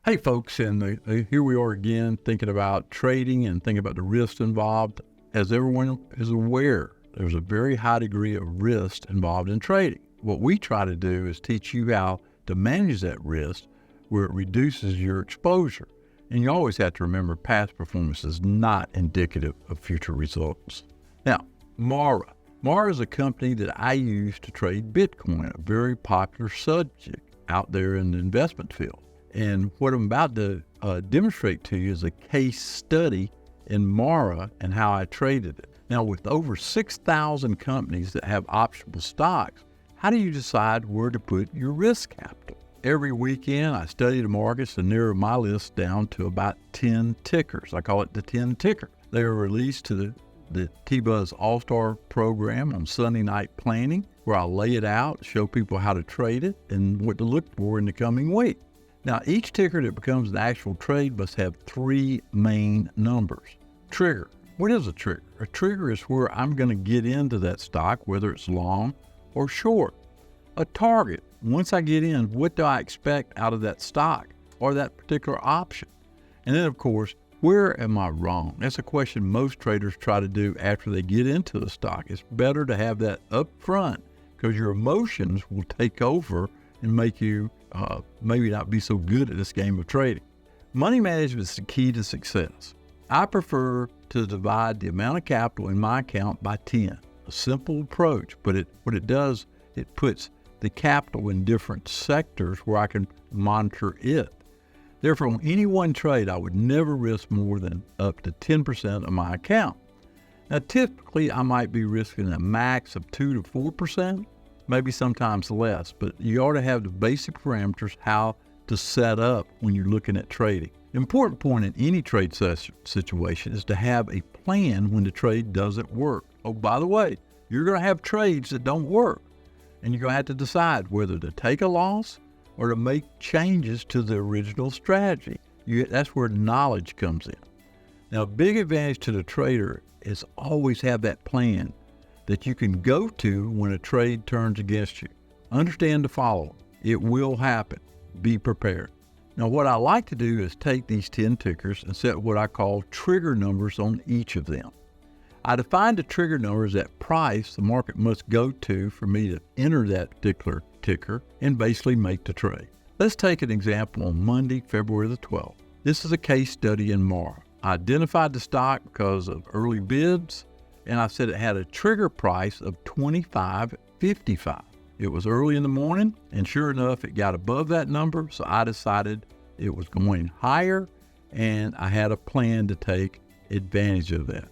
Hey folks, and here we are again thinking about trading and thinking about the risks involved. As everyone is aware, there's a very high degree of risk involved in trading. What we try to do is teach you how to manage that risk where it reduces your exposure. And you always have to remember past performance is not indicative of future results. Now, Mara. Mara is a company that I use to trade Bitcoin, a very popular subject out there in the investment field. And what I'm about to demonstrate to you is a case study in Mara and how I traded it. Now, with over 6,000 companies that have optional stocks, how do you decide where to put your risk capital? Every weekend, I study the markets and narrow my list down to about 10 tickers. I call it the 10 ticker. They are released to the T-Buzz All-Star program on Sunday Night Planning, where I lay it out, show people how to trade it and what to look for in the coming week. Now, each ticker that becomes an actual trade must have three main numbers. Trigger. What is a trigger? A trigger is where I'm going to get into that stock, whether it's long or short. A target. Once I get in, what do I expect out of that stock or that particular option? And then, of course, where am I wrong? That's a question most traders try to do after they get into the stock. It's better to have that up front because your emotions will take over and make you maybe not be so good at this game of trading. Money management is the key to success. I prefer to divide the amount of capital in my account by 10. A simple approach, but what it does, it puts the capital in different sectors where I can monitor it. Therefore, on any one trade, I would never risk more than up to 10% of my account. Now, typically, I might be risking a max of 2 to 4%. Maybe sometimes less, but you ought to have the basic parameters how to set up when you're looking at trading. The important point in any trade situation is to have a plan when the trade doesn't work. Oh, by the way, you're going to have trades that don't work, and you're going to have to decide whether to take a loss or to make changes to the original strategy. That's where knowledge comes in. Now, a big advantage to the trader is always have that plan that you can go to when a trade turns against you. Understand the following. It will happen. Be prepared. Now, what I like to do is take these 10 tickers and set what I call trigger numbers on each of them. I define the trigger number as that price the market must go to for me to enter that particular ticker and basically make the trade. Let's take an example on Monday, February the 12th. This is a case study in Mara. I identified the stock because of early bids, and I said it had a trigger price of $25.55. It was early in the morning, and sure enough, it got above that number, so I decided it was going higher, and I had a plan to take advantage of that.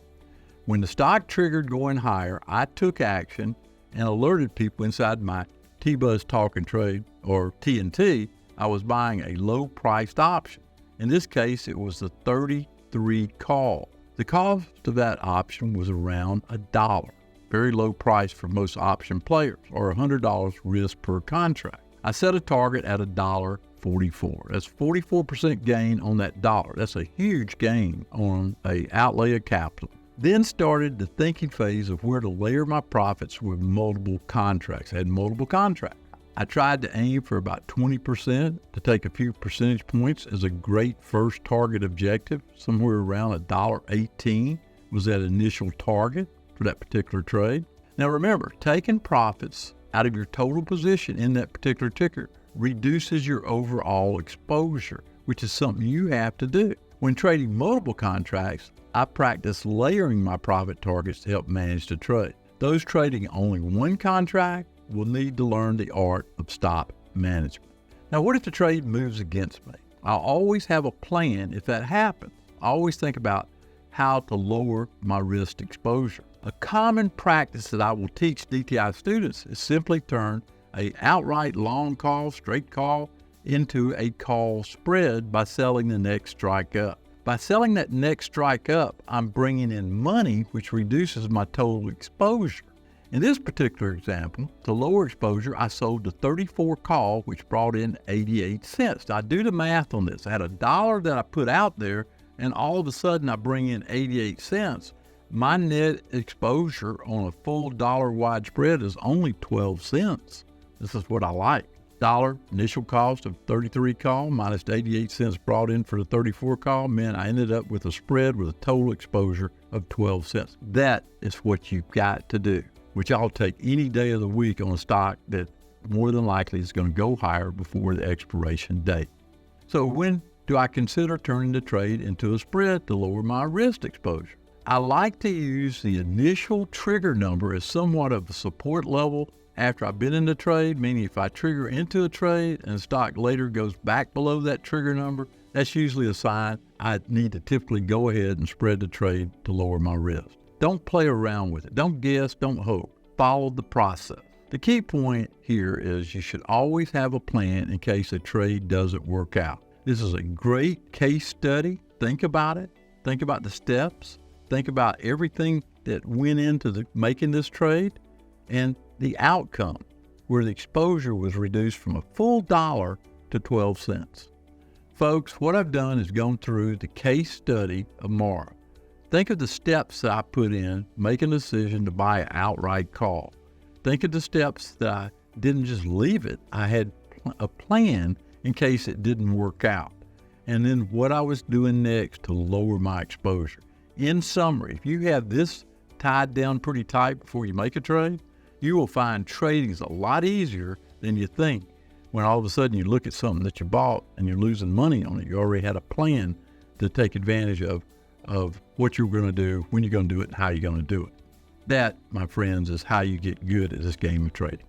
When the stock triggered going higher, I took action and alerted people inside my T-Buzz Talk and Trade, or TNT, I was buying a low-priced option. In this case, it was the 33 call. The cost of that option was around $1, very low price for most option players, or $100 risk per contract. I set a target at $1.44. That's 44% gain on that dollar. That's a huge gain on an outlay of capital. Then started the thinking phase of where to layer my profits with multiple contracts. I had multiple contracts. I tried to aim for about 20% to take a few percentage points as a great first target objective. Somewhere around $1.18 was that initial target for that particular trade. Now remember, taking profits out of your total position in that particular ticker reduces your overall exposure, which is something you have to do. When trading multiple contracts, I practice layering my profit targets to help manage the trade. Those trading only one contract will need to learn the art of stop management. Now, what if the trade moves against me? I'll always have a plan if that happens. I always think about how to lower my risk exposure. A common practice that I will teach DTI students is simply turn an outright long call, straight call, into a call spread by selling the next strike up. By selling that next strike up, I'm bringing in money, which reduces my total exposure. In this particular example, to lower exposure, I sold the 34 call, which brought in 88 cents. Now, I do the math on this. I had $1 that I put out there, and all of a sudden I bring in 88 cents. My net exposure on a full dollar wide spread is only 12 cents. This is what I like. $8 initial cost of 33 call minus the 88 cents brought in for the 34 call meant I ended up with a spread with a total exposure of 12 cents. That is what you've got to do, which I'll take any day of the week on a stock that more than likely is going to go higher before the expiration date. So when do I consider turning the trade into a spread to lower my risk exposure? I like to use the initial trigger number as somewhat of a support level after I've been in the trade, meaning if I trigger into a trade and the stock later goes back below that trigger number, that's usually a sign I need to typically go ahead and spread the trade to lower my risk. Don't play around with it. Don't guess, don't hope. Follow the process. The key point here is you should always have a plan in case a trade doesn't work out. This is a great case study. Think about it. Think about the steps. Think about everything that went into making this trade and the outcome where the exposure was reduced from a full dollar to 12 cents. Folks, what I've done is gone through the case study of Mara. Think of the steps that I put in making a decision to buy an outright call. Think of the steps that I didn't just leave it. I had a plan in case it didn't work out. And then what I was doing next to lower my exposure. In summary, if you have this tied down pretty tight before you make a trade, you will find trading is a lot easier than you think when all of a sudden you look at something that you bought and you're losing money on it. You already had a plan to take advantage of what you're going to do, when you're going to do it, and how you're going to do it. That, my friends, is how you get good at this game of trading.